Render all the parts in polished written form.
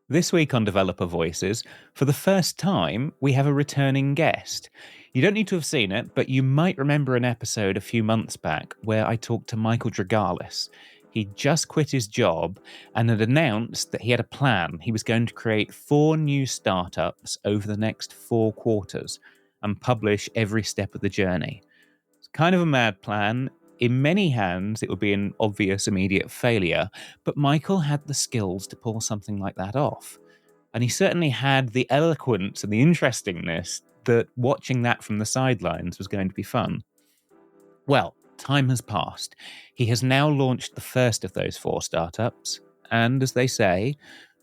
This week on Developer Voices, for the first time, we have a returning guest. You don't need to have seen it, but you might remember an episode a few months back where I talked to Michael Drogalis. He'd just quit his job and had announced that he had a plan. He was going to create 4 new startups over the next 4 quarters and publish every step of the journey. It's kind of a mad plan. In many hands, it would be an obvious immediate failure, but Michael had the skills to pull something like that off. And he certainly had the eloquence and the interestingness that watching that from the sidelines was going to be fun. Well, time has passed. He has now launched the first of those 4 startups, and as they say,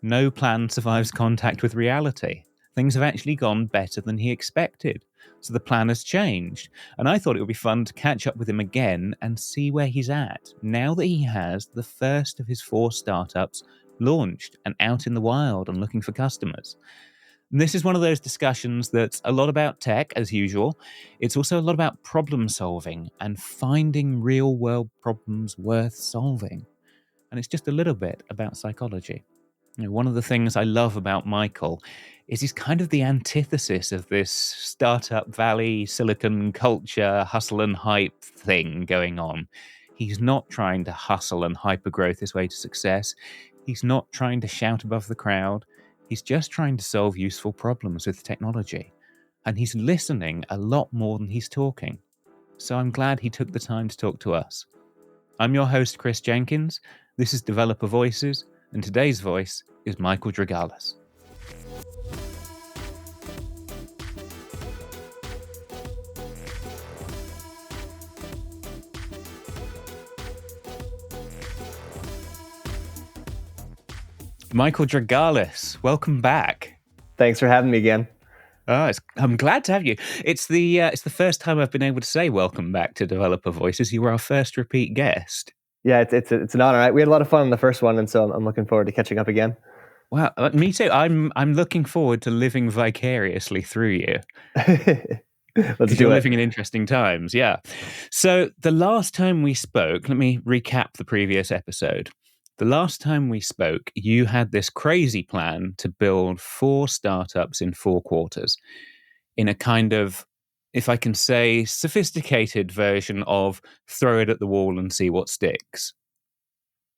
no plan survives contact with reality. Things have actually gone better than he expected. So the plan has changed. And I thought it would be fun to catch up with him again and see where he's at, now that he has the first of his 4 startups launched and out in the wild and looking for customers. And this is one of those discussions that's a lot about tech, as usual. It's also a lot about problem solving and finding real world problems worth solving. And it's just a little bit about psychology. One of the things I love about Michael is he's kind of the antithesis of this startup valley, silicon culture, hustle and hype thing going on. He's not trying to hustle and hypergrowth his way to success. He's not trying to shout above the crowd. He's just trying to solve useful problems with technology. And he's listening a lot more than he's talking. So I'm glad he took the time to talk to us. I'm your host, Chris Jenkins. This is Developer Voices, and today's voice is Michael Drogalis. Michael Drogalis, welcome back. Thanks for having me again. I'm glad to have you. It's the first time I've been able to say welcome back to Developer Voices. You were our first repeat guest. Yeah, it's an honor. Right? We had a lot of fun on the first one, and so I'm looking forward to catching up again. Well, me too. I'm looking forward to living vicariously through you. Let's do You're it. living in interesting times, yeah. So the last time we spoke, let me recap the previous episode. The last time we spoke, you had this crazy plan to build 4 startups in 4 quarters in a kind of, if I can say, sophisticated version of throw it at the wall and see what sticks.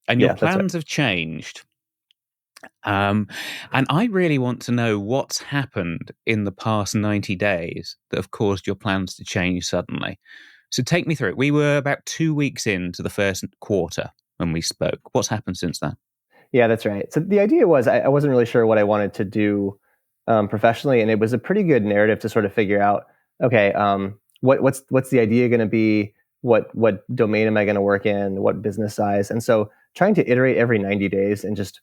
And your plans have changed. And I really want to know what's happened in the past 90 days that have caused your plans to change suddenly. So take me through it. We were about 2 weeks into the first quarter when we spoke. What's happened since then? Yeah, that's right. So the idea was I wasn't really sure what I wanted to do professionally, and it was a pretty good narrative to sort of figure out, okay, what's the idea going to be? What domain am I going to work in? What business size? And so trying to iterate every 90 days and just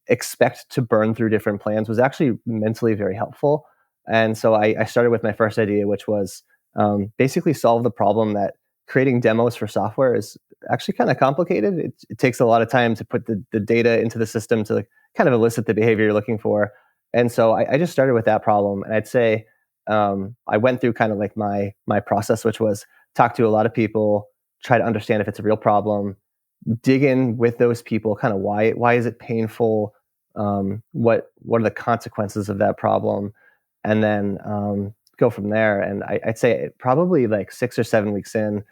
expect to burn through different plans was actually mentally very helpful. And so I started with my first idea, which was basically solve the problem that creating demos for software is actually kind of complicated. It takes a lot of time to put the data into the system to kind of elicit the behavior you're looking for. And so I just started with that problem. And I'd say I went through kind of like my process, which was talk to a lot of people, try to understand if it's a real problem, dig in with those people, kind of why is it painful? What are the consequences of that problem? And then go from there. And I'd say probably like 6 or 7 weeks in,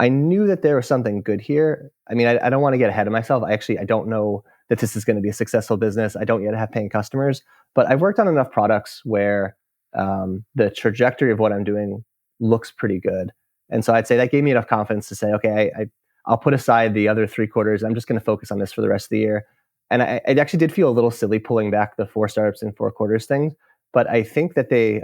I knew that there was something good here. I mean, I don't want to get ahead of myself. I don't know that this is going to be a successful business. I don't yet have paying customers, but I've worked on enough products where the trajectory of what I'm doing looks pretty good. And so I'd say that gave me enough confidence to say, okay, I'll put aside the other 3 quarters. I'm just going to focus on this for the rest of the year. And I actually did feel a little silly pulling back the 4 startups in 4 quarters thing, but I think that they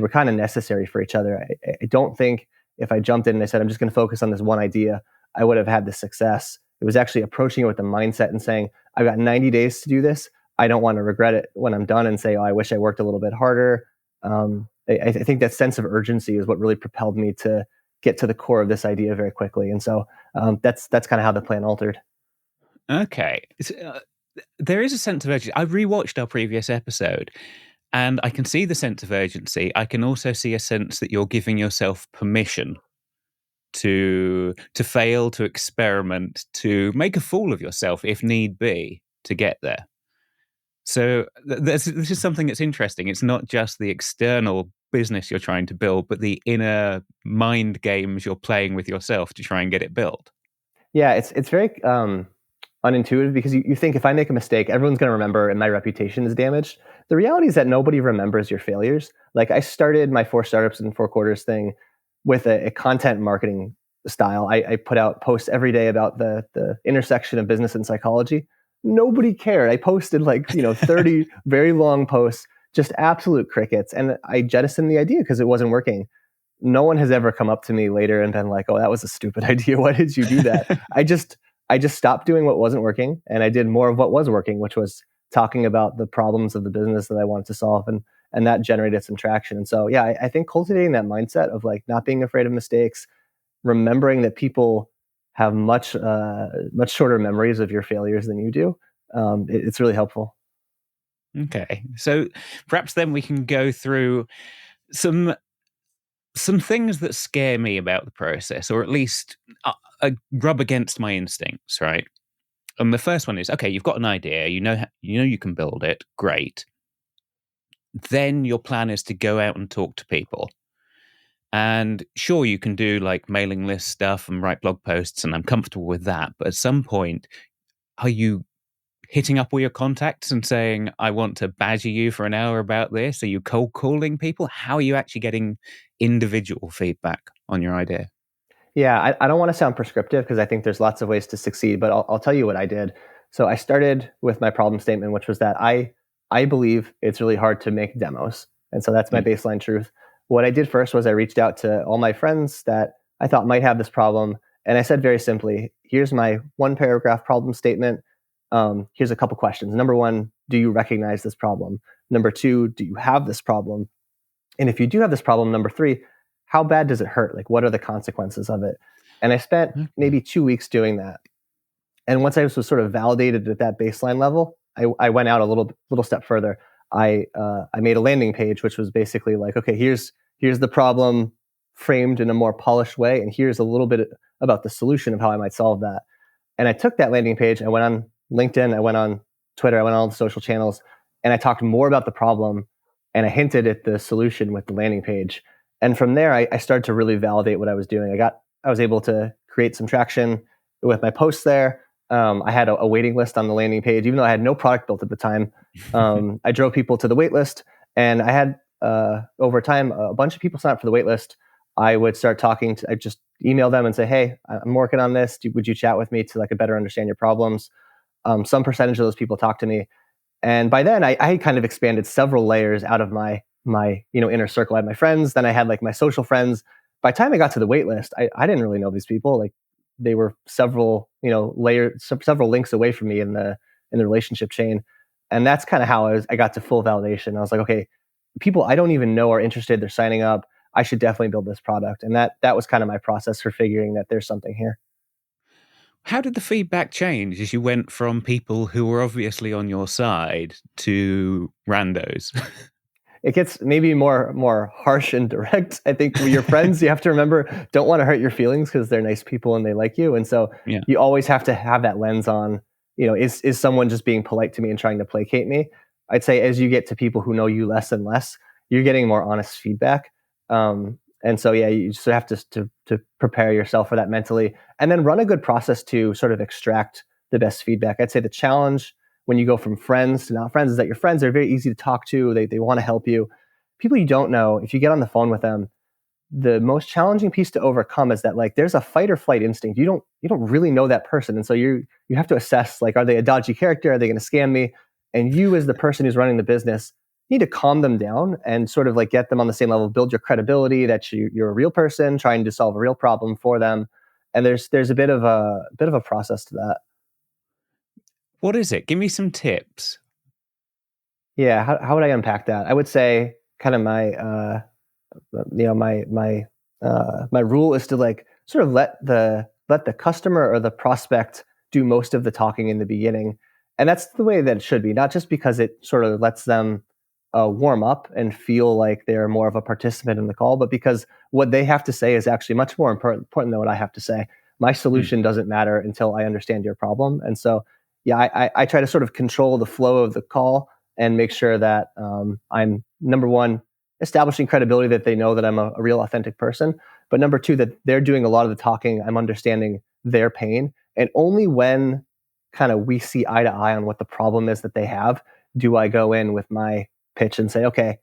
were kind of necessary for each other. I don't think if I jumped in and I said, I'm just going to focus on this one idea, I would have had the success. It was actually approaching it with the mindset and saying, I've got 90 days to do this. I don't want to regret it when I'm done and say, oh, I wish I worked a little bit harder. I think that sense of urgency is what really propelled me to get to the core of this idea very quickly. And so that's kind of how the plan altered. Okay. There is a sense of urgency. I rewatched our previous episode and I can see the sense of urgency. I can also see a sense that you're giving yourself permission to fail, to experiment, to make a fool of yourself if need be to get there. So this is something that's interesting. It's not just the external business you're trying to build, but the inner mind games you're playing with yourself to try and get it built. Yeah, it's very unintuitive because you think if I make a mistake, everyone's going to remember and my reputation is damaged. The reality is that nobody remembers your failures. Like I started my 4 startups in 4 quarters thing with a content marketing style. I put out posts every day about the intersection of business and psychology. Nobody cared. I posted like 30 very long posts, just absolute crickets, and I jettisoned the idea because it wasn't working. No one has ever come up to me later and been like, "Oh, that was a stupid idea. Why did you do that?" I just stopped doing what wasn't working, and I did more of what was working, which was talking about the problems of the business that I wanted to solve, and that generated some traction. And so, yeah, I think cultivating that mindset of like not being afraid of mistakes, remembering that people have much shorter memories of your failures than you do, it's really helpful. Okay. So perhaps then we can go through some things that scare me about the process, or at least rub against my instincts, right? And the first one is, okay, you've got an idea, you know you can build it, great. Then your plan is to go out and talk to people. And sure, you can do like mailing list stuff and write blog posts, and I'm comfortable with that. But at some point, are you hitting up all your contacts and saying, I want to badger you for an hour about this? Are you cold calling people? How are you actually getting individual feedback on your idea? Yeah, I don't want to sound prescriptive because I think there's lots of ways to succeed, but I'll tell you what I did. So I started with my problem statement, which was that I believe it's really hard to make demos. And so that's my Mm. baseline truth. What I did first was I reached out to all my friends that I thought might have this problem. And I said very simply, here's my 1 paragraph problem statement. Here's a couple questions. Number one, do you recognize this problem? Number two, do you have this problem? And if you do have this problem, number three, how bad does it hurt? Like, what are the consequences of it? And I spent Okay. maybe 2 weeks doing that. And once I was sort of validated at that baseline level, I went out a little step further. I made a landing page, which was basically like, okay, here's the problem framed in a more polished way, and here's a little bit about the solution of how I might solve that. And I took that landing page, I went on LinkedIn, I went on Twitter, I went on all the social channels, and I talked more about the problem and I hinted at the solution with the landing page. And from there, I started to really validate what I was doing. I was able to create some traction with my posts there. I had a waiting list on the landing page, even though I had no product built at the time. I drove people to the wait list, and I had over time a bunch of people sign up for the wait list. I would start talking to, I just email them and say, "Hey, I'm working on this. Would you chat with me to like better understand your problems?" Some percentage of those people talk to me, and by then I had kind of expanded several layers out of my inner circle. I had my friends, then I had like my social friends. By the time I got to the wait list, I didn't really know these people. Like they were several layers, several links away from me in the relationship chain, and that's kind of how I got to full validation. I was like, okay, people I don't even know are interested. They're signing up. I should definitely build this product, and that was kind of my process for figuring that there's something here. How did the feedback change as you went from people who were obviously on your side to randos? It gets maybe more harsh and direct. I think with your friends, you have to remember, don't want to hurt your feelings because they're nice people and they like you. And so Yeah. you always have to have that lens on, is someone just being polite to me and trying to placate me? I'd say as you get to people who know you less and less, you're getting more honest feedback. And so, yeah, you just have to prepare yourself for that mentally, and then run a good process to sort of extract the best feedback. I'd say the challenge when you go from friends to not friends is that your friends are very easy to talk to. They want to help you. People you don't know, if you get on the phone with them, the most challenging piece to overcome is that like there's a fight or flight instinct. You don't really know that person, and so you have to assess like, are they a dodgy character? Are they going to scam me? And you, as the person who's running the business, need to calm them down and sort of like get them on the same level, build your credibility that you're a real person trying to solve a real problem for them. And there's a bit of a process to that. What is it? Give me some tips. Yeah, how would I unpack that? I would say kind of my rule is to like sort of let the customer or the prospect do most of the talking in the beginning, and that's the way that it should be. Not just because it sort of lets them warm up and feel like they're more of a participant in the call, but because what they have to say is actually much more important than what I have to say. My Mm. solution doesn't matter until I understand your problem, and so yeah, I try to sort of control the flow of the call and make sure that I'm, number one, establishing credibility, that they know that I'm a real authentic person. But number two, that they're doing a lot of the talking. I'm understanding their pain. And only when kind of we see eye to eye on what the problem is that they have, do I go in with my pitch and say, okay,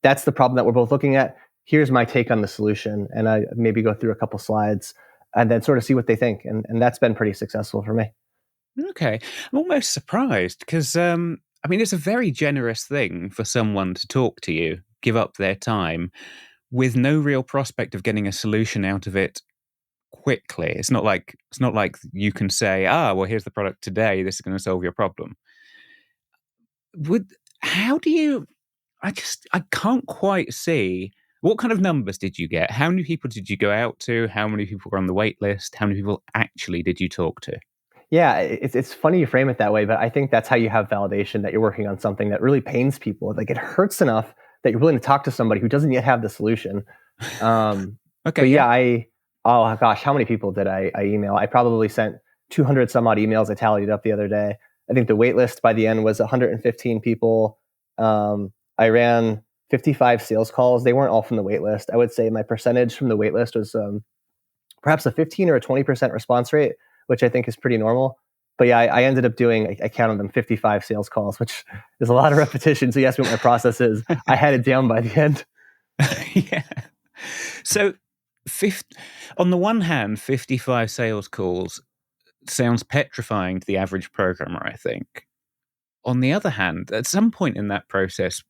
that's the problem that we're both looking at. Here's my take on the solution. And I maybe go through a couple slides and then sort of see what they think. And that's been pretty successful for me. Okay. I'm almost surprised because, I mean, it's a very generous thing for someone to talk to you, give up their time with no real prospect of getting a solution out of it quickly. It's not like you can say, well, here's the product today. This is going to solve your problem. How do you, I can't quite see what kind of numbers did you get? How many people did you go out to? How many people were on the wait list? How many people actually did you talk to? Yeah, it's funny you frame it that way, but I think that's how you have validation that you're working on something that really pains people. Like, it hurts enough that you're willing to talk to somebody who doesn't yet have the solution. Okay. But yeah, oh gosh, how many people did I email? I probably sent 200 some odd emails. I tallied it up the other day. I think the wait list by the end was 115 people. I ran 55 sales calls. They weren't all from the wait list. I would say my percentage from the wait list was perhaps a 15 or a 20% response rate, which I think is pretty normal. But yeah, I ended up doing, I counted them, 55 sales calls, which is a lot of repetition. So you asked me what my process is. I had it down by the end. Yeah. So on the one hand, 55 sales calls sounds petrifying to the average programmer, I think. On the other hand, at some point in that process,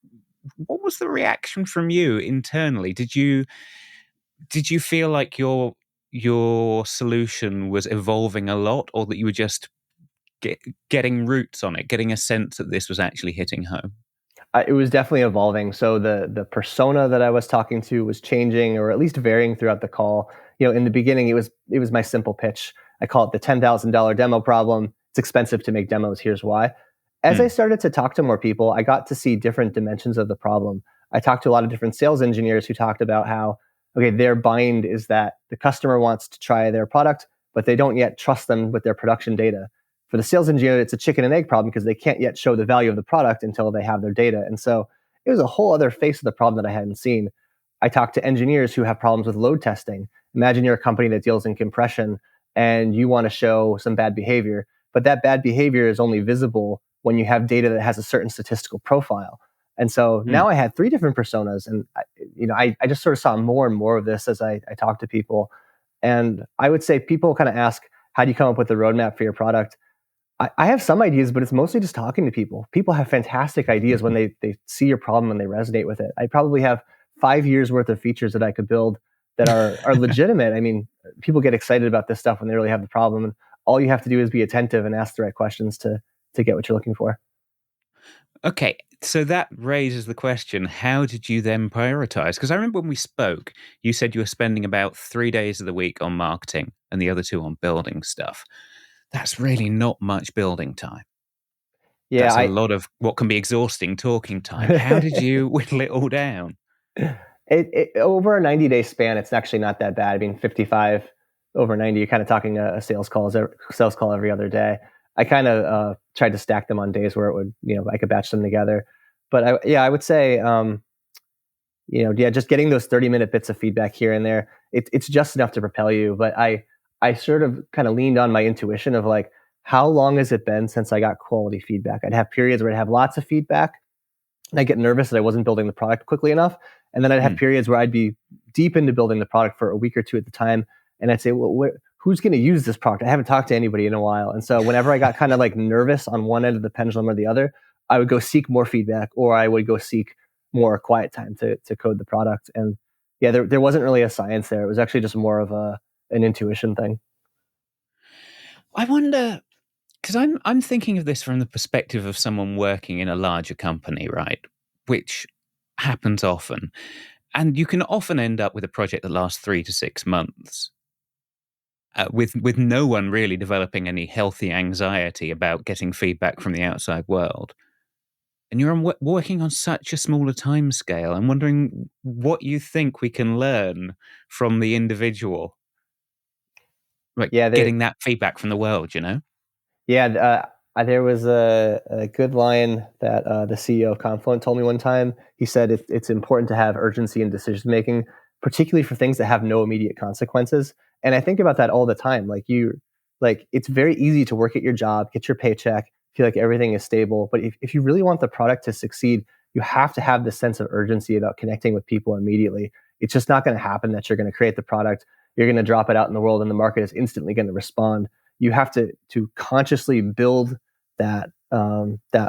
what was the reaction from you internally? Did you feel like your solution was evolving a lot, or that you were just getting roots on it, getting a sense that this was actually hitting home? It was definitely evolving. So the persona that I was talking to was changing, or at least varying throughout the call. In the beginning, it was my simple pitch. I call it the $10,000 demo problem. It's expensive to make demos. Here's why. As I started to talk to more people, I got to see different dimensions of the problem. I talked to a lot of different sales engineers who talked about how, okay, their bind is that the customer wants to try their product, but they don't yet trust them with their production data. For the sales engineer, it's a chicken and egg problem because they can't yet show the value of the product until they have their data. And so it was a whole other face of the problem that I hadn't seen. I talked to engineers who have problems with load testing. Imagine you're a company that deals in compression and you want to show some bad behavior, but that bad behavior is only visible when you have data that has a certain statistical profile. And so now I had 3 different personas, and I just sort of saw more and more of this as I talked to people. And I would say people kind of ask, how do you come up with the roadmap for your product? I have some ideas, but it's mostly just talking to people. People have fantastic ideas when they see your problem and they resonate with it. I probably have 5 years worth of features that I could build that are legitimate. I mean, people get excited about this stuff when they really have the problem. And all you have to do is be attentive and ask the right questions to get what you're looking for. Okay, so that raises the question, how did you then prioritize? Because I remember when we spoke, you said you were spending about 3 days of the week on marketing and the other 2 on building stuff. That's really not much building time. Yeah, That's a lot of what can be exhausting talking time. How did you whittle it all down? Over a 90-day span, it's actually not that bad. I mean, 55 over 90, you're kind of talking a sales call every other day. I kind of tried to stack them on days where it would, I could batch them together. But I would say, just getting those 30-minute bits of feedback here and there, it's just enough to propel you. But I sort of kind of leaned on my intuition of like, how long has it been since I got quality feedback? I'd have periods where I'd have lots of feedback, and I'd get nervous that I wasn't building the product quickly enough. And then I'd have periods where I'd be deep into building the product for a week or 2 at the time. And I'd say, well, who's going to use this product? I haven't talked to anybody in a while. And so whenever I got kind of like nervous on one end of the pendulum or the other, I would go seek more feedback, or I would go seek more quiet time to code the product. And yeah, there wasn't really a science there. It was actually just more of an intuition thing. I wonder, because I'm thinking of this from the perspective of someone working in a larger company, right? Which happens often. And you can often end up with a project that lasts 3 to 6 months. With no one really developing any healthy anxiety about getting feedback from the outside world. And you're working on such a smaller time scale. I'm wondering what you think we can learn from the individual, like Yeah, getting that feedback from the world, Yeah, There was a good line that the CEO of Confluent told me one time. He said it's important to have urgency in decision making, particularly for things that have no immediate consequences. And I think about that all the time. Like it's very easy to work at your job, get your paycheck, feel like everything is stable. But if you really want the product to succeed, you have to have this sense of urgency about connecting with people immediately. It's just not going to happen that you're going to create the product, you're going to drop it out in the world, and the market is instantly going to respond. You have to consciously build that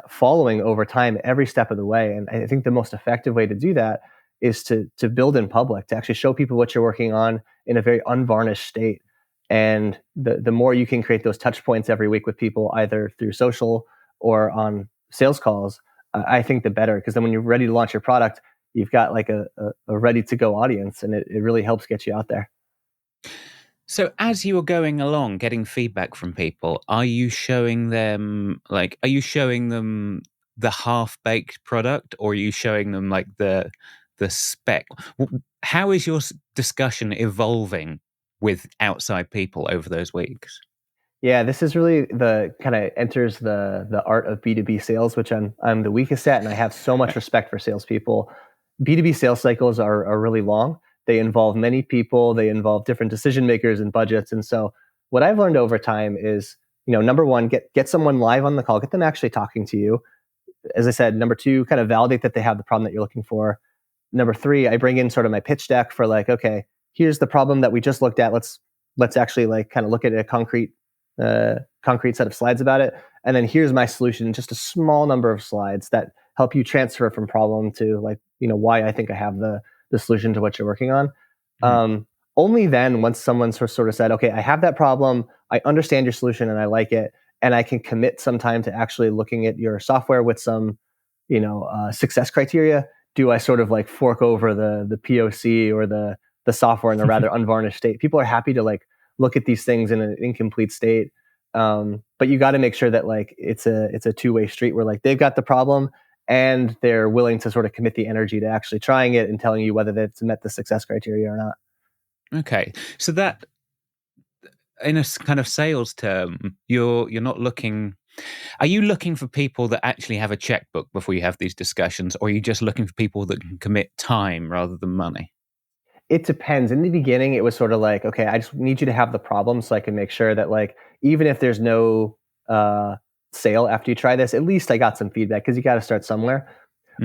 following over time every step of the way. And I think the most effective way to do that is to build in public, to actually show people what you're working on in a very unvarnished state. And the more you can create those touch points every week with people, either through social or on sales calls, I think the better. Because then when you're ready to launch your product, you've got like a ready to go audience, and it really helps get you out there. So as you were going along, getting feedback from people, are you showing them the half-baked product, or are you showing them like the spec? How is your discussion evolving with outside people over those weeks? Yeah, this is really the kind of enters the art of B2B sales, which I'm the weakest at, and I have so much respect for salespeople. B2B sales cycles are really long. They involve many people, they involve different decision makers and budgets. And so what I've learned over time is, number one, get someone live on the call, get them actually talking to you. As I said, number two, kind of validate that they have the problem that you're looking for. Number three, I bring in sort of my pitch deck for like, okay, here's the problem that we just looked at. Let's actually like kind of look at a concrete set of slides about it. And then here's my solution, just a small number of slides that help you transfer from problem to like, why I think I have the solution to what you're working on. Only then, once someone sort of said, okay, I have that problem, I understand your solution and I like it, and I can commit some time to actually looking at your software with some, success criteria, do I sort of like fork over the POC or the software in a rather unvarnished state? People are happy to like look at these things in an incomplete state. But you got to make sure that like it's a two-way street where like they've got the problem and they're willing to sort of commit the energy to actually trying it and telling you whether that's met the success criteria or not. Okay, so that in a kind of sales term, you're not looking. Are you looking for people that actually have a checkbook before you have these discussions, or are you just looking for people that can commit time rather than money? It depends. In the beginning, it was sort of like, okay, I just need you to have the problem so I can make sure that like, even if there's no sale after you try this, at least I got some feedback, because you got to start somewhere.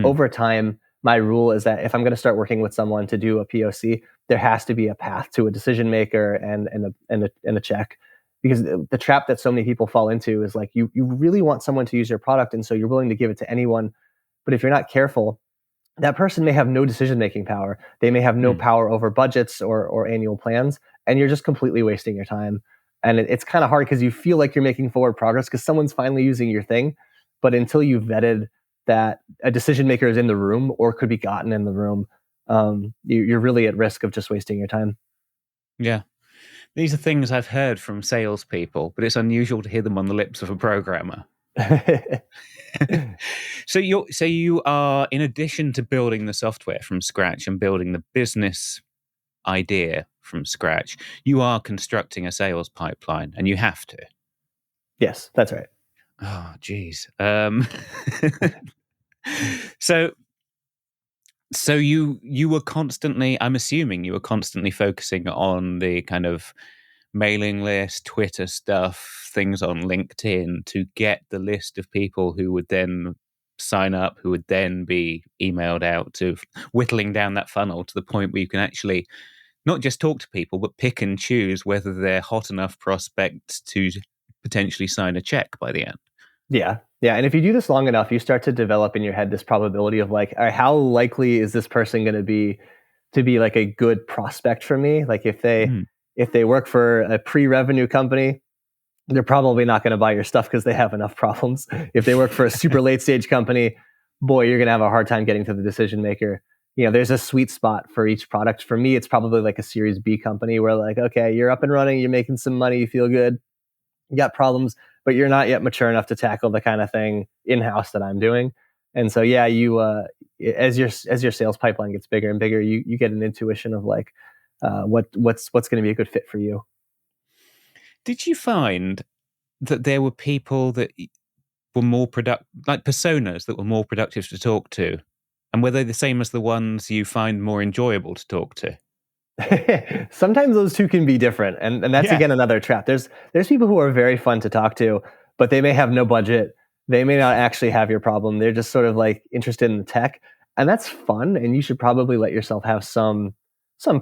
Over time, my rule is that if I'm going to start working with someone to do a POC, there has to be a path to a decision maker and a check. Because the trap that so many people fall into is like, you really want someone to use your product, and so you're willing to give it to anyone. But if you're not careful, that person may have no decision-making power. They may have no power over budgets or annual plans, and you're just completely wasting your time. And it's kind of hard because you feel like you're making forward progress because someone's finally using your thing. But until you've vetted that a decision maker is in the room or could be gotten in the room, you're really at risk of just wasting your time. Yeah. These are things I've heard from salespeople, but it's unusual to hear them on the lips of a programmer. So you are, in addition to building the software from scratch and building the business idea from scratch, you are constructing a sales pipeline, and you have to. Yes, that's right. Oh, geez. So you were constantly, I'm assuming you were constantly focusing on the kind of mailing list, Twitter stuff, things on LinkedIn to get the list of people who would then sign up, who would then be emailed out, to whittling down that funnel to the point where you can actually not just talk to people, but pick and choose whether they're hot enough prospects to potentially sign a check by the end. Yeah. Yeah. And if you do this long enough, you start to develop in your head this probability of like, all right, how likely is this person going to be like a good prospect for me? Like if they work for a pre-revenue company, they're probably not going to buy your stuff because they have enough problems. If they work for a super late stage company, boy, you're going to have a hard time getting to the decision maker. There's a sweet spot for each product. For me, it's probably like a Series B company where like, okay, you're up and running, you're making some money, you feel good, you got problems, but you're not yet mature enough to tackle the kind of thing in-house that I'm doing. And so, yeah, you as your sales pipeline gets bigger and bigger, you get an intuition of like what's going to be a good fit for you. Did you find that there were people that were more like personas that were more productive to talk to? And were they the same as the ones you find more enjoyable to talk to? Sometimes those two can be different, and that's Yeah. again another trap. There's people who are very fun to talk to, but they may have no budget. They may not actually have your problem. They're just sort of like interested in the tech, and that's fun. And you should probably let yourself have some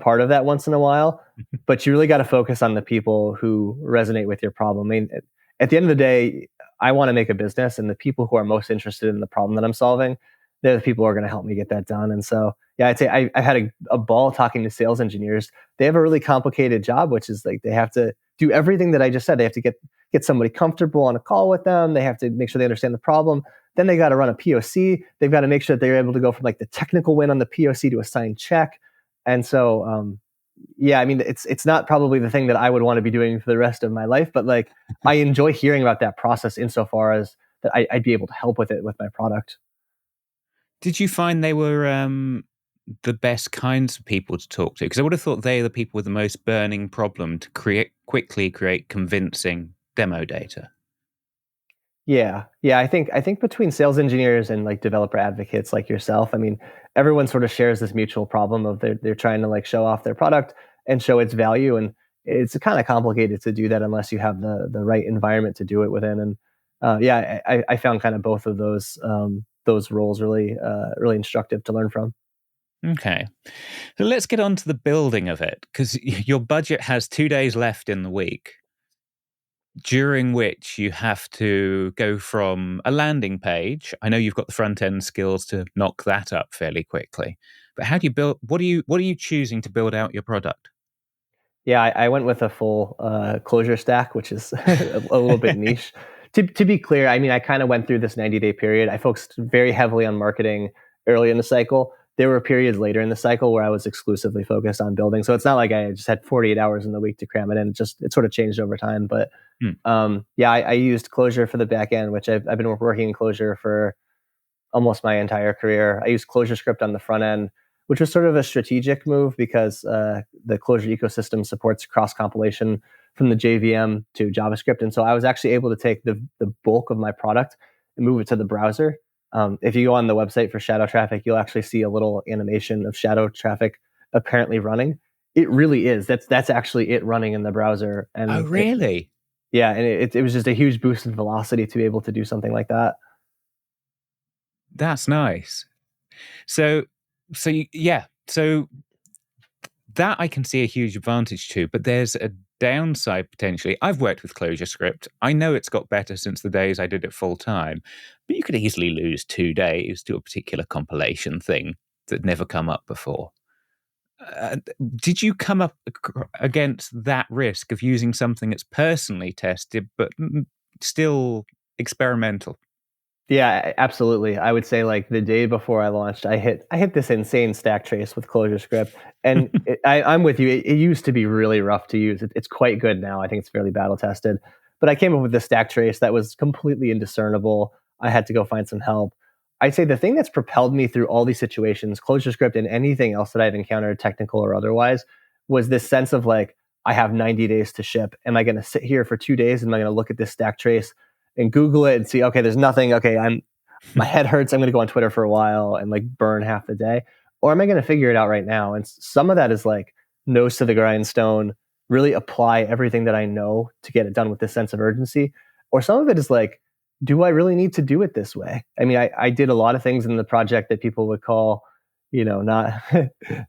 part of that once in a while. But you really got to focus on the people who resonate with your problem. I mean, at the end of the day, I want to make a business, and the people who are most interested in the problem that I'm solving, they're the people who are going to help me get that done. And so yeah, I'd say I've had a ball talking to sales engineers. They have a really complicated job, which is like they have to do everything that I just said. They have to get somebody comfortable on a call with them. They have to make sure they understand the problem. Then they got to run a POC. They've got to make sure that they're able to go from like the technical win on the POC to a signed check. And so, yeah, I mean, it's not probably the thing that I would want to be doing for the rest of my life, but like I enjoy hearing about that process insofar as that I'd be able to help with it with my product. Did you find they were the best kinds of people to talk to? Because I would have thought they are the people with the most burning problem to quickly create convincing demo data. Yeah. I think between sales engineers and like developer advocates like yourself, I mean, everyone sort of shares this mutual problem of they're trying to like show off their product and show its value, and it's kind of complicated to do that unless you have the right environment to do it within. And yeah, I found kind of both of those roles really instructive to learn from. Okay. So let's get on to the building of it, because your budget has 2 days left in the week, during which you have to go from a landing page. I know you've got the front end skills to knock that up fairly quickly, but how do you build? What are you choosing to build out your product? Yeah, I went with a full closure stack, which is a little bit niche. To be clear, I mean, I kind of went through this 90-day period. I focused very heavily on marketing early in the cycle. There were periods later in the cycle where I was exclusively focused on building. So it's not like I just had 48 hours in the week to cram it in. It sort of changed over time. But Hmm. yeah, I used Clojure for the back end, which I've been working in Clojure for almost my entire career. I used ClojureScript on the front end, which was sort of a strategic move because the Clojure ecosystem supports cross compilation from the JVM to JavaScript, and so I was actually able to take the bulk of my product and move it to the browser. If you go on the website for shadow traffic, you'll actually see a little animation of shadow traffic apparently running. It really is. That's actually it running in the browser, Oh, and really? yeah, and it was just a huge boost in velocity to be able to do something like that. That's nice. So, yeah. So that I can see a huge advantage to, but there's a downside potentially. I've worked with ClojureScript. I know it's got better since the days I did it full time, but you could easily lose 2 days to a particular compilation thing that never come up before. Did you come up against that risk of using something that's personally tested but still experimental? Yeah, absolutely. I would say like the day before I launched, I hit this insane stack trace with ClojureScript, and I'm with you. It used to be really rough to use. It's quite good now. I think it's fairly battle tested. But I came up with this stack trace that was completely indiscernible. I had to go find some help. I'd say the thing that's propelled me through all these situations, ClojureScript and anything else that I've encountered, technical or otherwise, was this sense of like I have 90 days to ship. Am I going to sit here for 2 days? Am I going to look at this stack trace and Google it and see, okay, there's nothing. Okay, my head hurts. I'm going to go on Twitter for a while and like burn half the day. Or am I going to figure it out right now? And some of that is like nose to the grindstone, really apply everything that I know to get it done with this sense of urgency. Or some of it is like, do I really need to do it this way? I mean, I did a lot of things in the project that people would call, not,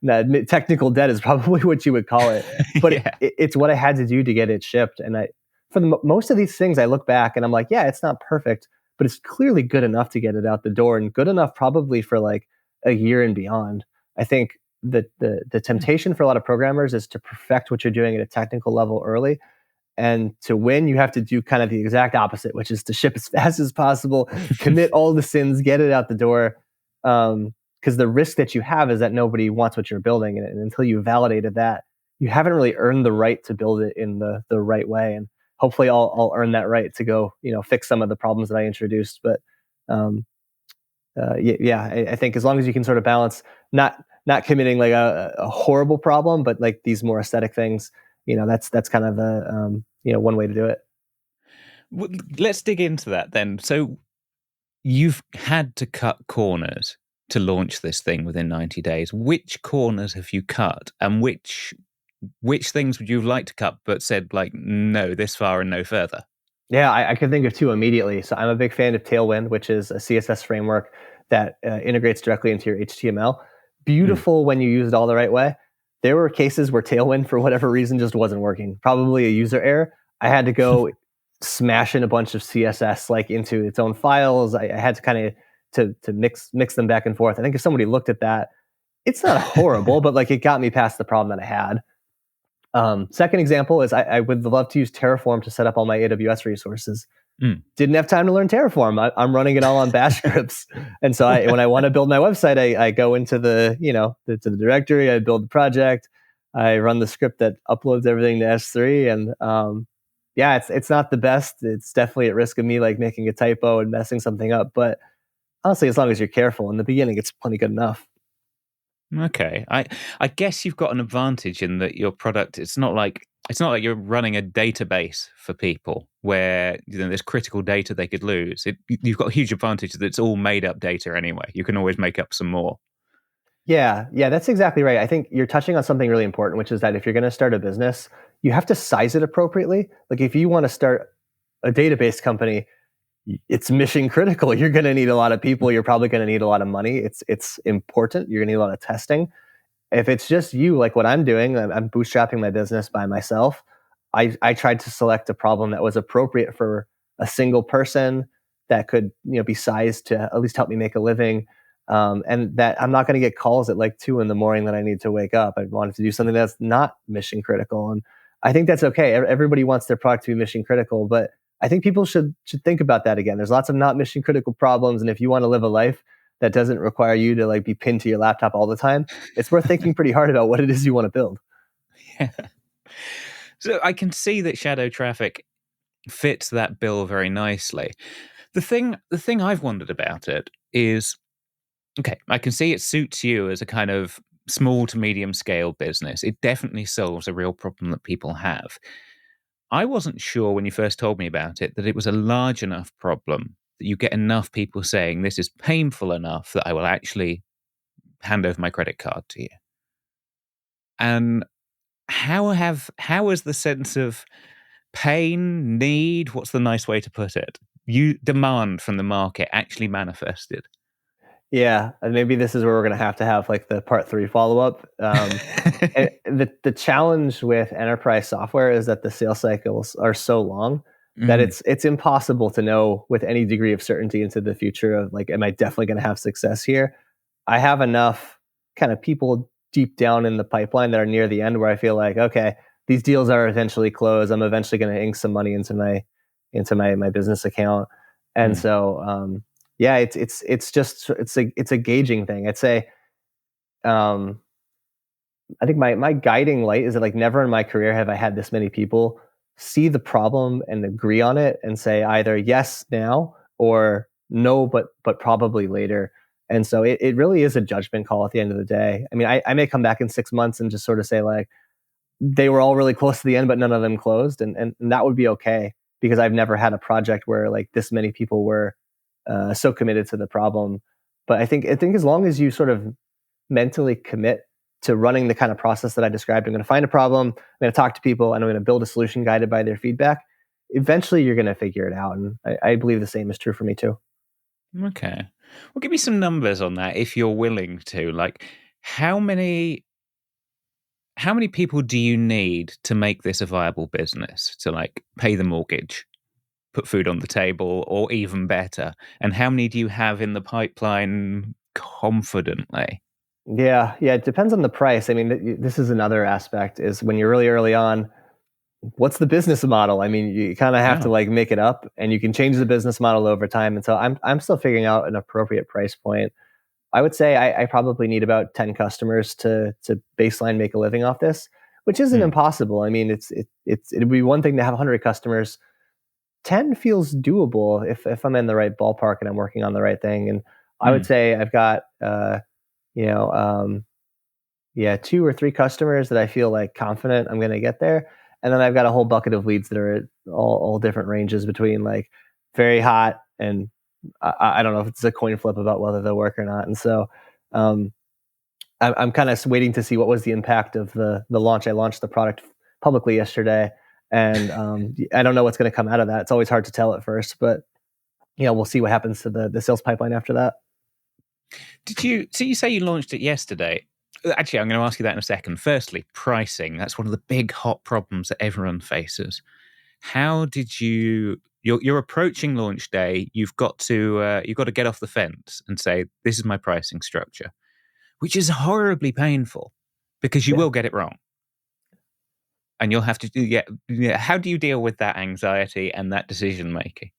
not technical debt is probably what you would call it. But Yeah. it's what I had to do to get it shipped. And for most of these things, I look back and I'm like, yeah, it's not perfect, but it's clearly good enough to get it out the door, and good enough probably for like a year and beyond. I think that the temptation for a lot of programmers is to perfect what you're doing at a technical level early. And to win, you have to do kind of the exact opposite, which is to ship as fast as possible, commit all the sins, get it out the door. Because the risk that you have is that nobody wants what you're building. And until you validated that, you haven't really earned the right to build it in the right way. And hopefully I'll earn that right to go, fix some of the problems that I introduced. But yeah, I think as long as you can sort of balance not committing like a horrible problem, but like these more aesthetic things, that's kind of the one way to do it. Let's dig into that then. So you've had to cut corners to launch this thing within 90 days. Which corners have you cut, and which things would you like to cut but said like no, this far and no further? Yeah, I can think of two immediately. So I'm a big fan of Tailwind, which is a CSS framework that integrates directly into your HTML. Beautiful when you use it all the right way. There were cases where Tailwind, for whatever reason, just wasn't working. Probably a user error. I had to go smash in a bunch of CSS like into its own files. I had to kind of to mix them back and forth. I think if somebody looked at that, it's not horrible, but like it got me past the problem that I had. Second example is I would love to use Terraform to set up all my AWS resources. Didn't have time to learn Terraform. I'm running it all on Bash scripts. And so when I want to build my website, I go into the directory, I build the project, I run the script that uploads everything to S3. And yeah, it's not the best. It's definitely at risk of me like making a typo and messing something up. But honestly, as long as you're careful in the beginning, it's plenty good enough. Okay, I guess you've got an advantage in that your product, it's not like you're running a database for people where there's critical data they could lose. You've got a huge advantage that it's all made up data anyway. You can always make up some more. Yeah, that's exactly right. I think you're touching on something really important, which is that if you're going to start a business, you have to size it appropriately. Like if you want to start a database company, it's mission critical. You're going to need a lot of people. You're probably going to need a lot of money. It's important. You're going to need a lot of testing. If it's just you, like what I'm doing, I'm bootstrapping my business by myself. I tried to select a problem that was appropriate for a single person that could be sized to at least help me make a living. And that I'm not going to get calls at like 2 a.m. that I need to wake up. I wanted to do something that's not mission critical. And I think that's okay. Everybody wants their product to be mission critical, but I think people should think about that again. There's lots of not mission critical problems. And if you want to live a life that doesn't require you to like be pinned to your laptop all the time, it's worth thinking pretty hard about what it is you want to build. Yeah. So I can see that shadow traffic fits that bill very nicely. The thing I've wondered about it is, okay, I can see it suits you as a kind of small to medium scale business. It definitely solves a real problem that people have. I wasn't sure when you first told me about it that it was a large enough problem that you get enough people saying this is painful enough that I will actually hand over my credit card to you. And how has the sense of pain, need, what's the nice way to put it, you demand from the market actually manifested? Yeah, and maybe this is where we're going to have like the part 3 follow up. The challenge with enterprise software is that the sales cycles are so long that it's impossible to know with any degree of certainty into the future of like, am I definitely going to have success here? I have enough kind of people deep down in the pipeline that are near the end where I feel like, okay, these deals are eventually closed. I'm eventually going to ink some money into my business account, and so. Yeah, it's a gauging thing. I'd say, I think my guiding light is that like never in my career have I had this many people see the problem and agree on it and say either yes now or no, but probably later. And so it really is a judgment call at the end of the day. I mean, I may come back in 6 months and just sort of say like they were all really close to the end, but none of them closed, and that would be okay because I've never had a project where like this many people were so committed to the problem. But I think as long as you sort of mentally commit to running the kind of process that I described, I'm going to find a problem, I'm going to talk to people, and I'm going to build a solution guided by their feedback. Eventually, you're going to figure it out, and I believe the same is true for me too. Okay, well, give me some numbers on that if you're willing to. Like, how many people do you need to make this a viable business, to like pay the mortgage, put food on the table, or even better? And how many do you have in the pipeline confidently? Yeah, it depends on the price. I mean, this is another aspect is when you're really early on, what's the business model? I mean, you kind of have to like make it up, and you can change the business model over time. And so I'm still figuring out an appropriate price point. I would say I probably need about 10 customers to baseline make a living off this, which isn't impossible. I mean, it'd be one thing to have 100 customers. 10 feels doable if I'm in the right ballpark and I'm working on the right thing. And I would say I've got you know, 2 or 3 customers that I feel like confident I'm going to get there. And then I've got a whole bucket of leads that are at all different ranges between like very hot and I don't know if it's a coin flip about whether they'll work or not. And so um, I'm kind of waiting to see what was the impact of the launch. I launched the product publicly yesterday, and I don't know what's going to come out of that. It's always hard to tell at first, but we'll see what happens to the sales pipeline after that. So you say you launched it yesterday. Actually, I'm going to ask you that in a second. Firstly, pricing. That's one of the big hot problems that everyone faces. How did you're approaching launch day, you've got to get off the fence and say, this is my pricing structure, which is horribly painful because you will get it wrong. And you'll have to how do you deal with that anxiety and that decision making?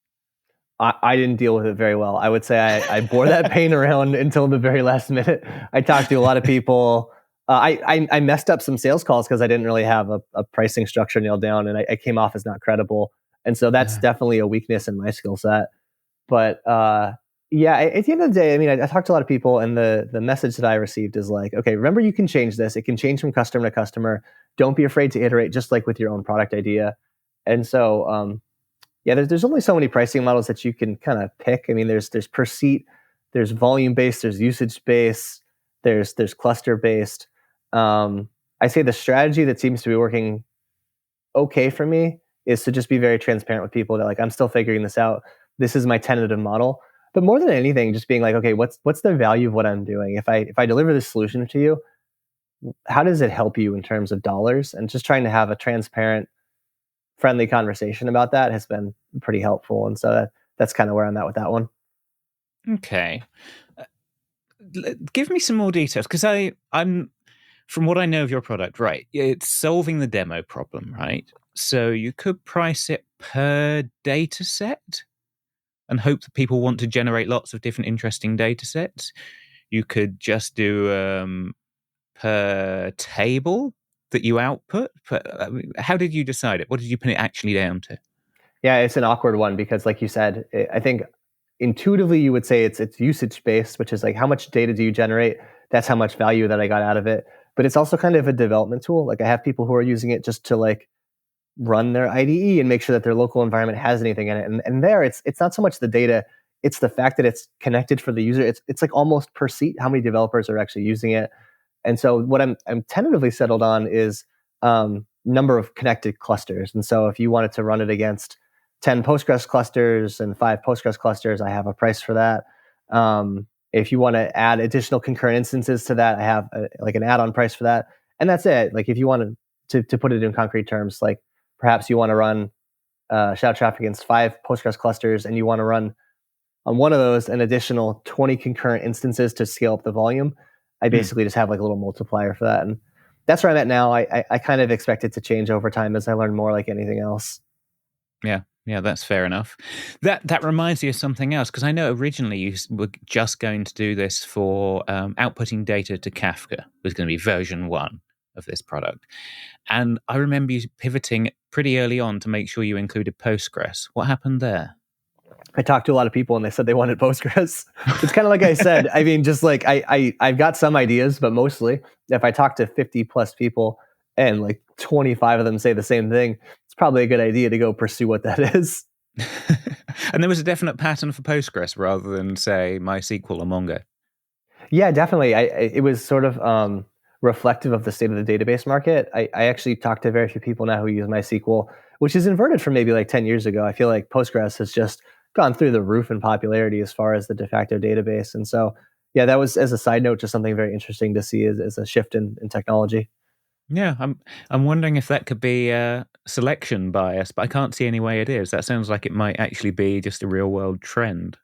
I didn't deal with it very well. I would say I bore that pain around until the very last minute. I talked to a lot of people. I messed up some sales calls because I didn't really have a pricing structure nailed down, and I came off as not credible. And so that's definitely a weakness in my skill set. But at the end of the day, I mean, I talked to a lot of people, and the message that I received is like, okay, remember, you can change this. It can change from customer to customer. Don't be afraid to iterate, just like with your own product idea. And so, there's only so many pricing models that you can kind of pick. I mean, there's per seat, there's volume based, there's usage based, there's cluster based. I say the strategy that seems to be working okay for me is to just be very transparent with people that, like, I'm still figuring this out. This is my tentative model. But more than anything, just being like, okay, what's the value of what I'm doing? If I deliver this solution to you, how does it help you in terms of dollars? And just trying to have a transparent, friendly conversation about that has been pretty helpful. And so that's kind of where I'm at with that one. Okay. Give me some more details, because I'm from what I know of your product, right? It's solving the demo problem, right? So you could price it per data set and hope that people want to generate lots of different interesting data sets. You could just do per table that you output. How did you decide it? What did you pin it actually down to? Yeah, it's an awkward one because, like you said, I think intuitively you would say it's usage based, which is like, how much data do you generate? That's how much value that I got out of it. But it's also kind of a development tool. Like, I have people who are using it just to like run their IDE and make sure that their local environment has anything in it. And there, it's not so much the data, it's the fact that it's connected for the user. It's like almost per seat how many developers are actually using it. And so what I'm tentatively settled on is number of connected clusters. And so if you wanted to run it against 10 Postgres clusters and 5 Postgres clusters, I have a price for that. If you want to add additional concurrent instances to that, I have like an add-on price for that. And that's it. Like, if you wanted to put it in concrete terms, like perhaps you want to run shout traffic against 5 Postgres clusters, and you want to run on one of those an additional 20 concurrent instances to scale up the volume. I basically just have like a little multiplier for that. And that's where I'm at now. I kind of expect it to change over time as I learn more, like anything else. Yeah, that's fair enough. That reminds me of something else, because I know originally you were just going to do this for outputting data to Kafka. It was going to be version 1 of this product. And I remember you pivoting pretty early on to make sure you included Postgres. What happened there? I talked to a lot of people and they said they wanted Postgres. It's kind of like I said, I mean, just like I've got some ideas, but mostly if I talk to 50 plus people and like 25 of them say the same thing, it's probably a good idea to go pursue what that is. And there was a definite pattern for Postgres rather than, say, MySQL or Mongo. Yeah, definitely. It was sort of reflective of the state of the database market. I actually talked to very few people now who use MySQL, which is inverted from maybe like 10 years ago. I feel like Postgres has just gone through the roof in popularity as far as the de facto database. And so, yeah, that was, as a side note, just something very interesting to see as a shift in technology. Yeah, I'm wondering if that could be selection bias, but I can't see any way it is. That sounds like it might actually be just a real world trend,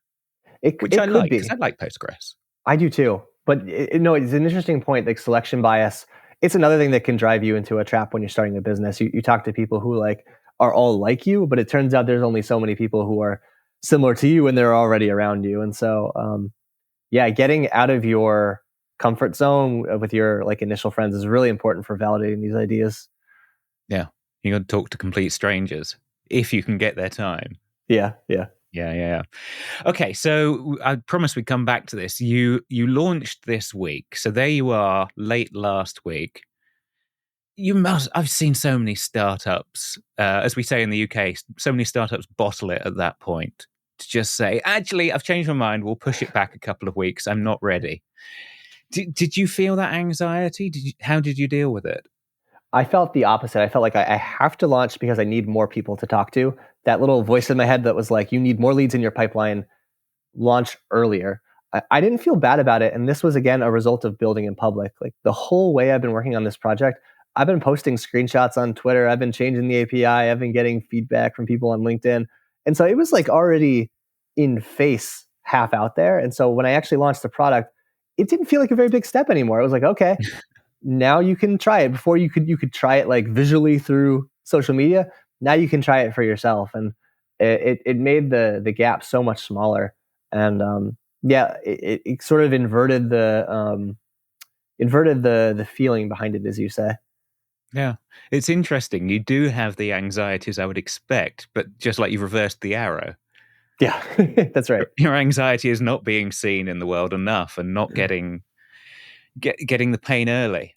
which I Could like, be. because I like Postgres. I do too. But no, it's an interesting point. Like, selection bias, it's another thing that can drive you into a trap when you're starting a business. You talk to people who like are all like you, but it turns out there's only so many people who are similar to you and they're already around you. And so, getting out of your comfort zone with your like initial friends is really important for validating these ideas. Yeah, you got to talk to complete strangers if you can get their time. Yeah. Yeah. Okay, so I promised we'd come back to this. You launched this week, so there you are, late last week. I've seen so many startups, as we say in the UK, so many startups bottle it at that point. to just say, actually, I've changed my mind. We'll push it back a couple of weeks. I'm not ready. Did you feel that anxiety? How did you deal with it? I felt the opposite. I felt like I have to launch because I need more people to talk to. That little voice in my head that was like, you need more leads in your pipeline, launch earlier. I didn't feel bad about it. And this was, again, a result of building in public. Like the whole way I've been working on this project, I've been posting screenshots on Twitter. I've been changing the API. I've been getting feedback from people on LinkedIn. And so it was like already in face half out there. And so when I actually launched the product, it didn't feel like a very big step anymore. It was like, okay, now you can try it. Before you could try it like visually through social media. Now you can try it for yourself. And it made the gap so much smaller. And it sort of inverted the feeling behind it, as you say. Yeah, it's interesting. You do have the anxieties I would expect, but just like you've reversed the arrow. Yeah, that's right. Your anxiety is not being seen in the world enough and not getting the pain early.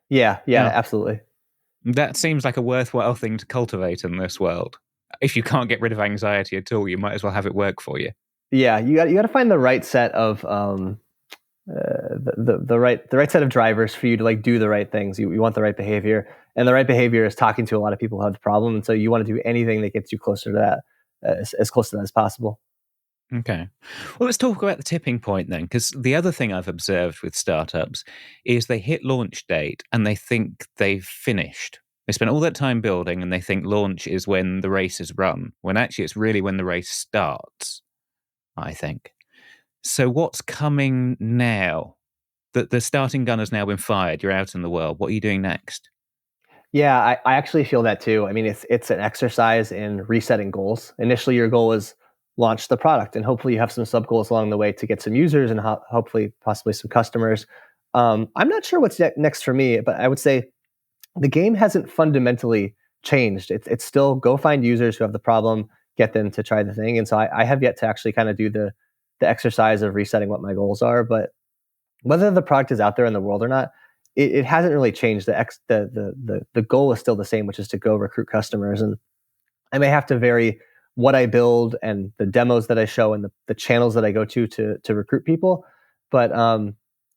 Yeah, absolutely. That seems like a worthwhile thing to cultivate in this world. If you can't get rid of anxiety at all, you might as well have it work for you. Yeah, you got to find the right set of the right set of drivers for you to like do the right things. You want the right behavior, and the right behavior is talking to a lot of people who have the problem. And so you want to do anything that gets you closer to that, as close to that as possible. Okay. Well, let's talk about the tipping point then, because the other thing I've observed with startups is they hit launch date and they think they've finished. They spend all that time building and they think launch is when the race is run, when actually it's really when the race starts, I think. So what's coming now? The starting gun has now been fired. You're out in the world. What are you doing next? Yeah, I actually feel that too. I mean, it's an exercise in resetting goals. Initially, your goal is launch the product, and hopefully, you have some sub goals along the way to get some users and hopefully, possibly some customers. I'm not sure what's next for me, but I would say the game hasn't fundamentally changed. It's still go find users who have the problem, get them to try the thing. And so I have yet to actually kind of do the exercise of resetting what my goals are. But whether the product is out there in the world or not, it hasn't really changed. The goal is still the same, which is to go recruit customers. And I may have to vary what I build and the demos that I show and the channels that I go to recruit people. But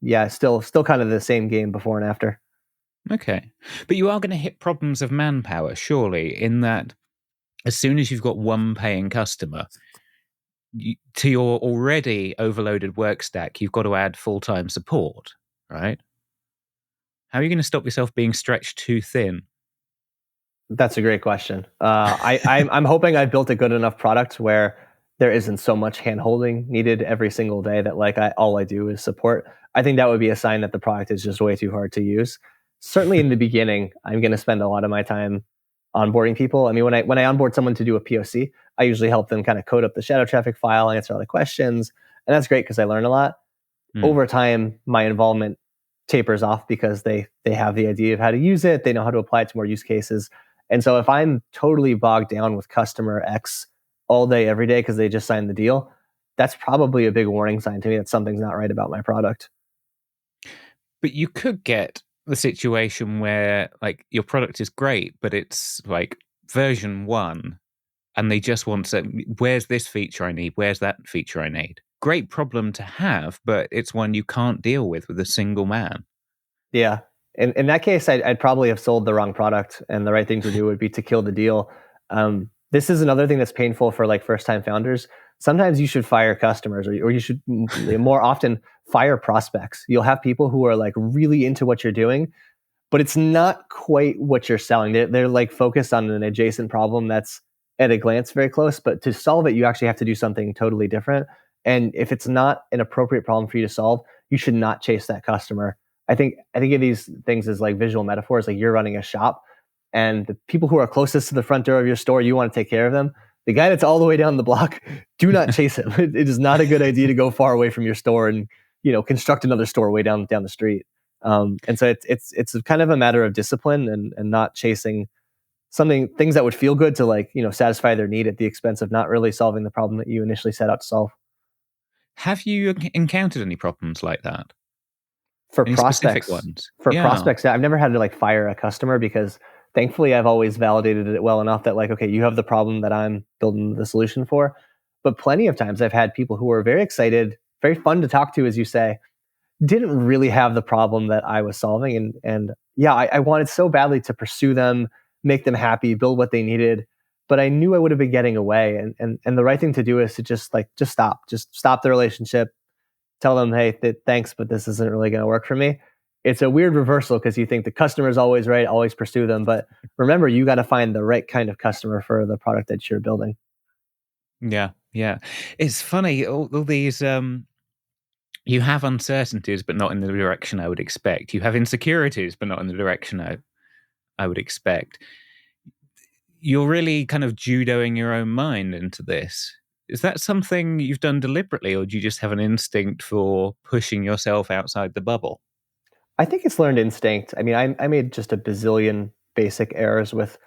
yeah, still kind of the same game before and after. Okay. But you are going to hit problems of manpower, surely, in that as soon as you've got one paying customer, to your already overloaded work stack, you've got to add full-time support, right? How are you going to stop yourself being stretched too thin? That's a great question. I'm hoping I built a good enough product where there isn't so much hand-holding needed every single day that like all I do is support. I think that would be a sign that the product is just way too hard to use. Certainly in the beginning, I'm going to spend a lot of my time onboarding people. I mean, when I onboard someone to do a POC, I usually help them kind of code up the shadow traffic file, answer all the questions, and that's great because I learn a lot. Over time, my involvement tapers off because they have the idea of how to use it, they know how to apply it to more use cases. And so if I'm totally bogged down with customer X all day, every day, because they just signed the deal, that's probably a big warning sign to me that something's not right about my product. But you could get the situation where like your product is great, but it's like version 1 and they just want to, where's this feature I need? Where's that feature I need? Great problem to have, but it's one you can't deal with a single man. Yeah. In that case, I'd probably have sold the wrong product, and the right thing to do would be to kill the deal. This is another thing that's painful for like first-time founders. Sometimes you should fire customers, or you should more often fire prospects. You'll have people who are like really into what you're doing, but it's not quite what you're selling. They're like focused on an adjacent problem that's at a glance very close, but to solve it, you actually have to do something totally different. And if it's not an appropriate problem for you to solve, you should not chase that customer. I think of these things as like visual metaphors. Like you're running a shop, and the people who are closest to the front door of your store, you want to take care of them. The guy that's all the way down the block, do not chase him. It is not a good idea to go far away from your store and construct another store way down the street. And so it's kind of a matter of discipline and not chasing things that would feel good to like satisfy their need at the expense of not really solving the problem that you initially set out to solve. Have you encountered any problems like that? For any prospects, ones? Prospects, I've never had to like fire a customer because thankfully I've always validated it well enough that like, okay, you have the problem that I'm building the solution for. But plenty of times I've had people who are very excited, very fun to talk to, as you say, didn't really have the problem that I was solving. And yeah, I wanted so badly to pursue them, make them happy, build what they needed. But I knew I would have been getting away. And the right thing to do is to just stop the relationship, tell them, hey, thanks, but this isn't really going to work for me. It's a weird reversal because you think the customer is always right, always pursue them. But remember, you got to find the right kind of customer for the product that you're building. Yeah, yeah. It's funny, all these you have uncertainties, but not in the direction I would expect. You have insecurities, but not in the direction I would expect. You're really kind of judoing your own mind into this. Is that something you've done deliberately, or do you just have an instinct for pushing yourself outside the bubble? I think it's learned instinct. I mean, I made just a bazillion basic errors with,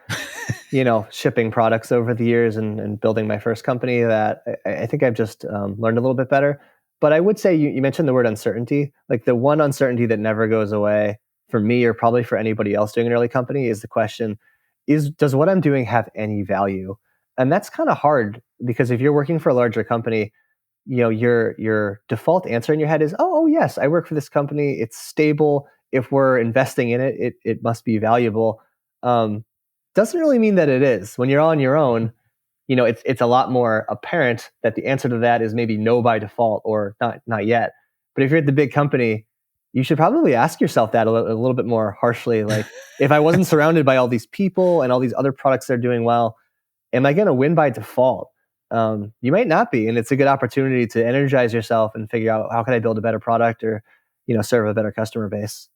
shipping products over the years and building my first company that I think I've just learned a little bit better. But I would say you mentioned the word uncertainty. Like the one uncertainty that never goes away for me, or probably for anybody else doing an early company, is the question: does what I'm doing have any value? And that's kind of hard because if you're working for a larger company, your default answer in your head is, oh yes, I work for this company, it's stable, if we're investing in it must be valuable. Doesn't really mean that it is. When you're on your own, it's a lot more apparent that the answer to that is maybe no by default, or not yet. But if you're at the big company, you should probably ask yourself that a little bit more harshly. Like, if I wasn't surrounded by all these people and all these other products that are doing well, am I going to win by default? You might not be, and it's a good opportunity to energize yourself and figure out, how can I build a better product, or serve a better customer base.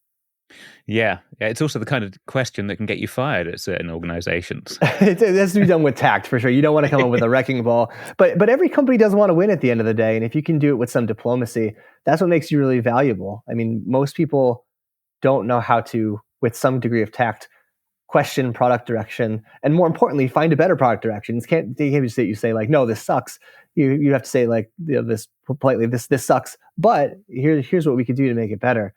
Yeah, it's also the kind of question that can get you fired at certain organizations. It has to be done with tact, for sure. You don't want to come up with a wrecking ball, but every company does want to win at the end of the day, and if you can do it with some diplomacy, that's what makes you really valuable. I mean, most people don't know how to, with some degree of tact, question product direction, and more importantly, find a better product direction. You can't just say like, no, this sucks. You have to say like, this politely, this sucks, but here's what we could do to make it better.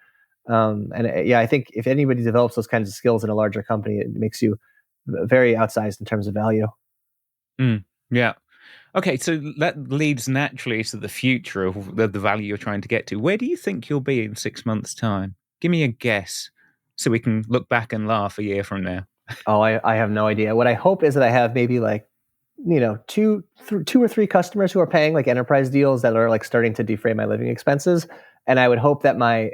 Yeah, I think if anybody develops those kinds of skills in a larger company, it makes you very outsized in terms of value. Yeah. Okay, so that leads naturally to the future of the value you're trying to get to. Where do you think you'll be in 6 months' time? Give me a guess so we can look back and laugh a year from now. Oh, I have no idea. What I hope is that I have maybe like, two or three customers who are paying like enterprise deals that are like starting to defray my living expenses. And I would hope that my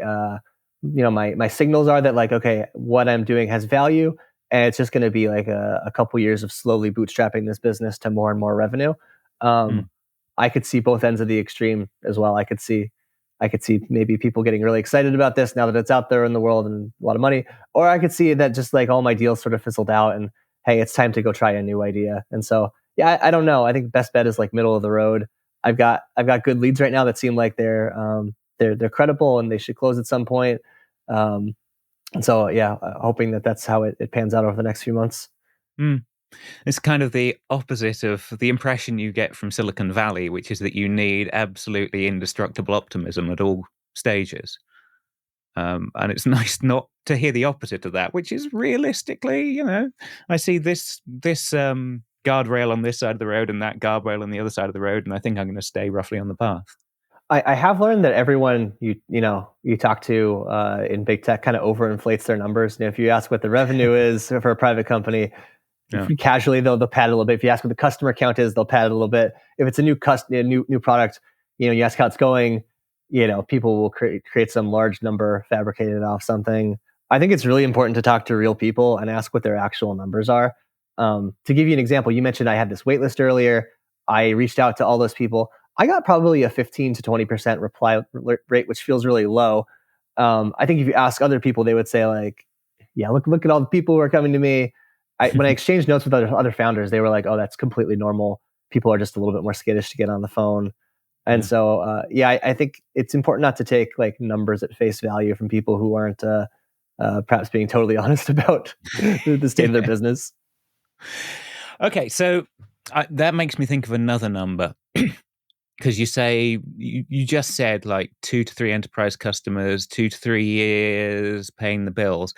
signals are that like, okay, what I'm doing has value, and it's just going to be like a couple years of slowly bootstrapping this business to more and more revenue. Mm. I could see both ends of the extreme as well. I could see maybe people getting really excited about this now that it's out there in the world and a lot of money, or I could see that just like all my deals sort of fizzled out and, hey, it's time to go try a new idea. And so, yeah, I don't know. I think best bet is like middle of the road. I've got good leads right now that seem like they're credible and they should close at some point. And so, yeah, hoping that that's how it pans out over the next few months. Mm. It's kind of the opposite of the impression you get from Silicon Valley, which is that you need absolutely indestructible optimism at all stages. And it's nice not to hear the opposite of that, which is realistically, I see this guardrail on this side of the road and that guardrail on the other side of the road, and I think I'm going to stay roughly on the path. I have learned that everyone you talk to in big tech kind of overinflates their numbers. If you ask what the revenue is for a private company, Yeah. casually they'll pad it a little bit. If you ask what the customer count is, they'll pad it a little bit. If it's a new product, you ask how it's going. People will create some large number fabricated off something. I think it's really important to talk to real people and ask what their actual numbers are. To give you an example, you mentioned I had this wait list earlier. I reached out to all those people. I got probably a 15 to 20% reply rate, which feels really low. I think if you ask other people, they would say like, yeah, look at all the people who are coming to me. When I exchanged notes with other founders, they were like, oh, that's completely normal. People are just a little bit more skittish to get on the phone. And so, I think it's important not to take like numbers at face value from people who aren't perhaps being totally honest about the state of their business. Okay, so that makes me think of another number. Because you just said like 2 to 3 enterprise customers, 2 to 3 years paying the bills.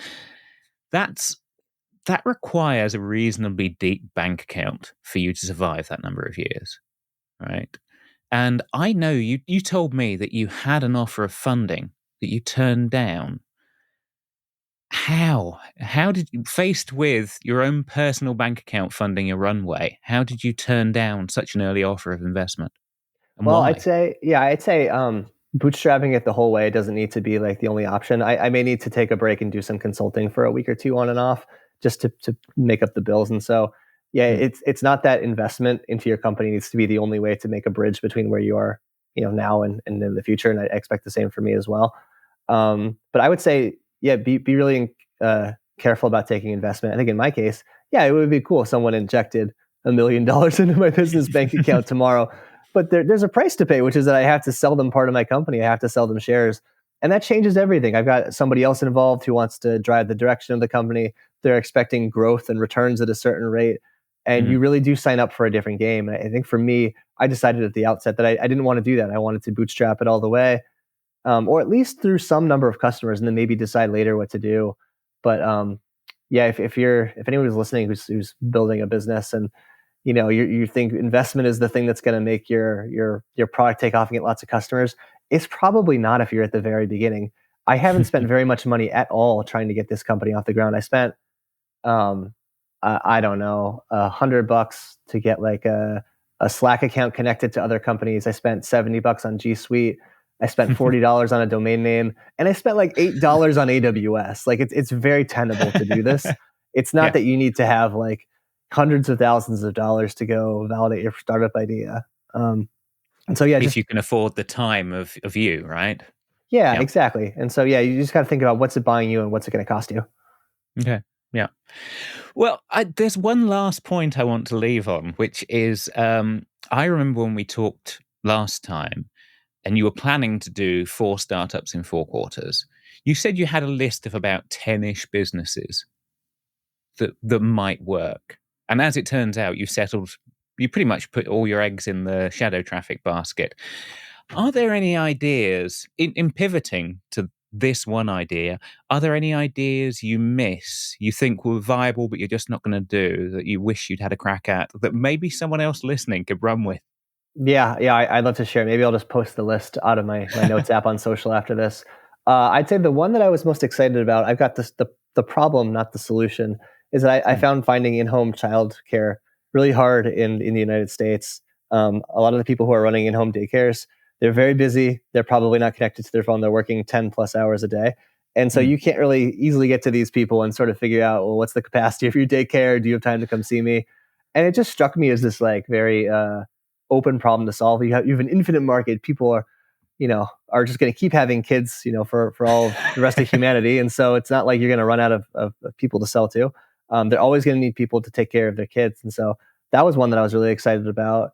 That requires a reasonably deep bank account for you to survive that number of years, right? And I know you told me that you had an offer of funding that you turned down. How? How did you, faced with your own personal bank account funding your runway, how did you turn down such an early offer of investment? And Well, why? I'd say bootstrapping it the whole way doesn't need to be like the only option. I may need to take a break and do some consulting for a week or two on and off just to make up the bills. And so, yeah, Mm, it's not that investment into your company needs to be the only way to make a bridge between where you are, now and in the future. And I expect the same for me as well. But I would say, yeah, be really careful about taking investment. I think in my case, yeah, it would be cool if someone injected $1 million into my business bank account tomorrow. But there's a price to pay, which is that I have to sell them part of my company. I have to sell them shares. And that changes everything. I've got somebody else involved who wants to drive the direction of the company. They're expecting growth and returns at a certain rate. And mm, you really do sign up for a different game. And I think for me, I decided at the outset that I didn't want to do that. I wanted to bootstrap it all the way, or at least through some number of customers, and then maybe decide later what to do. But yeah, if anyone listening who's building a business and you think investment is the thing that's going to make your product take off and get lots of customers, it's probably not if you're at the very beginning. I haven't spent very much money at all trying to get this company off the ground. I spent um I don't know, $100 to get like a Slack account connected to other companies. I spent $70 on G Suite. I spent $40 on a domain name, and I spent like $8 on AWS. Like it's very tenable to do this. It's not yeah. that you need to have like hundreds of thousands of dollars to go validate your startup idea. And so yeah, If just you can afford the time of you, right? yeah, Yeah. exactly. And so yeah, you just got to think about what's it buying you and what's it going to cost you. Okay. Yeah. Well, there's one last point I want to leave on, which is I remember when we talked last time and you were planning to do 4 startups in 4 quarters. You said you had a list of about 10-ish businesses that might work. And as it turns out, you pretty much put all your eggs in the shadow traffic basket. Are there any ideas in pivoting to this one idea? Are there any ideas you think were viable, but you're just not going to do, that you wish you'd had a crack at, that maybe someone else listening could run with? Yeah, I'd love to share. Maybe I'll just post the list out of my notes app on social after this. I'd say the one that I was most excited about, I've got the problem, not the solution, is that I Hmm. found finding in-home childcare really hard in the United States. A lot of the people who are running in-home daycares, they're very busy. They're probably not connected to their phone. They're working 10 plus hours a day. And so Hmm. you can't really easily get to these people and sort of figure out, well, what's the capacity of your daycare? Do you have time to come see me? And it just struck me as this like very open problem to solve. You have an infinite market. People are just going to keep having kids, for all of the rest of humanity. And so it's not like you're going to run out of people to sell to. They're always going to need people to take care of their kids. And so that was one that I was really excited about.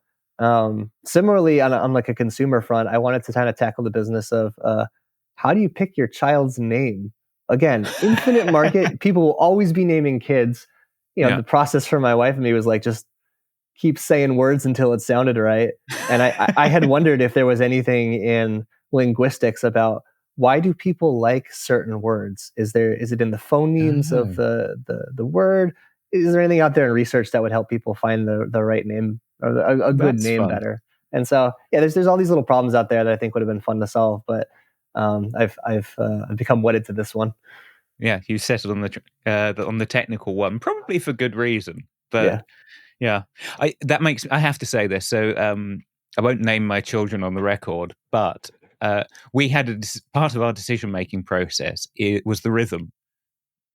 Similarly, on like a consumer front, I wanted to kind of tackle the business of how do you pick your child's name? Again, infinite market. People will always be naming kids. Yeah. The process for my wife and me was like just keep saying words until it sounded right. And I had wondered if there was anything in linguistics about why do people like certain words? Is it in the phonemes of Oh, the word? Is there anything out there in research that would help people find the right name or a good that's name fun. better? And so yeah, there's all these little problems out there that I think would have been fun to solve, but I've become wedded to this one. Yeah, you settled on the technical one, probably for good reason. But Yeah, yeah, I have to say this. So I won't name my children on the record, but we had part of our decision making process. It was the rhythm.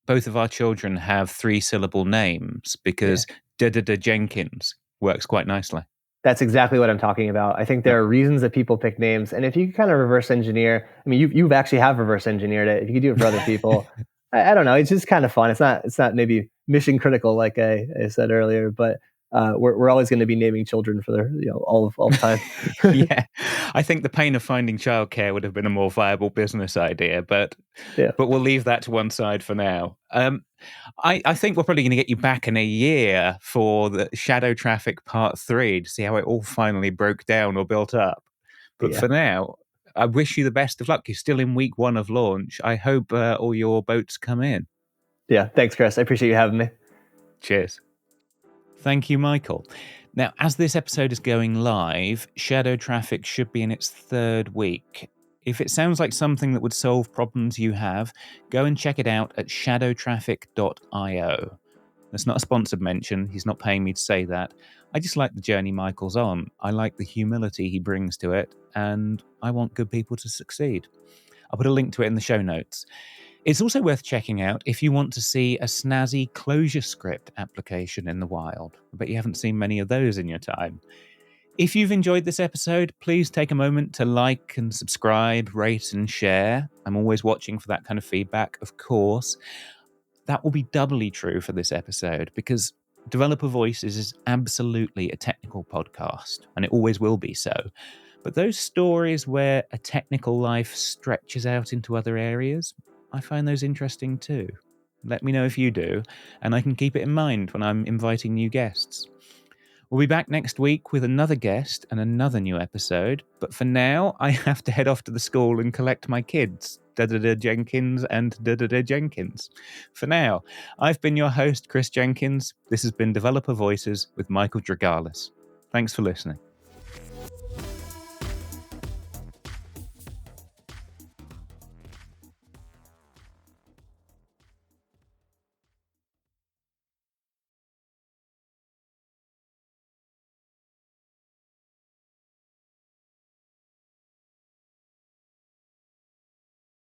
Both of our children have 3-syllable names yeah. because da Jenkins works quite nicely. That's exactly what I'm talking about. I think Yeah. there are reasons that people pick names, and if you kind of reverse engineer, I mean, you've actually have reverse engineered it. If you could do it for other people, I don't know. It's just kind of fun. It's not maybe mission critical like I said earlier, but we're always going to be naming children for their all of time. Yeah, I think the pain of finding childcare would have been a more viable business idea, but Yeah, we'll leave that to one side for now. I think we're probably going to get you back in a year for the Shadow Traffic Part 3 to see how it all finally broke down or built up. But yeah, for now, I wish you the best of luck. You're still in week 1 of launch. I hope all your boats come in. yeah. Thanks, Chris. I appreciate you having me. Cheers. Thank you, Michael. Now, as this episode is going live, Shadow Traffic should be in its 3rd week. If it sounds like something that would solve problems you have, go and check it out at shadowtraffic.io. That's not a sponsored mention. He's not paying me to say that. I just like the journey Michael's on. I like the humility he brings to it, and I want good people to succeed. I'll put a link to it in the show notes. It's also worth checking out if you want to see a snazzy ClojureScript application in the wild. I bet you haven't seen many of those in your time. If you've enjoyed this episode, please take a moment to like and subscribe, rate and share. I'm always watching for that kind of feedback, of course. That will be doubly true for this episode because Developer Voices is absolutely a technical podcast, and it always will be so. But those stories where a technical life stretches out into other areas, I find those interesting too. Let me know if you do, and I can keep it in mind when I'm inviting new guests. We'll be back next week with another guest and another new episode, but for now, I have to head off to the school and collect my kids, Jenkins and Jenkins. For now, I've been your host, Chris Jenkins. This has been Developer Voices with Michael Drogalis. Thanks for listening.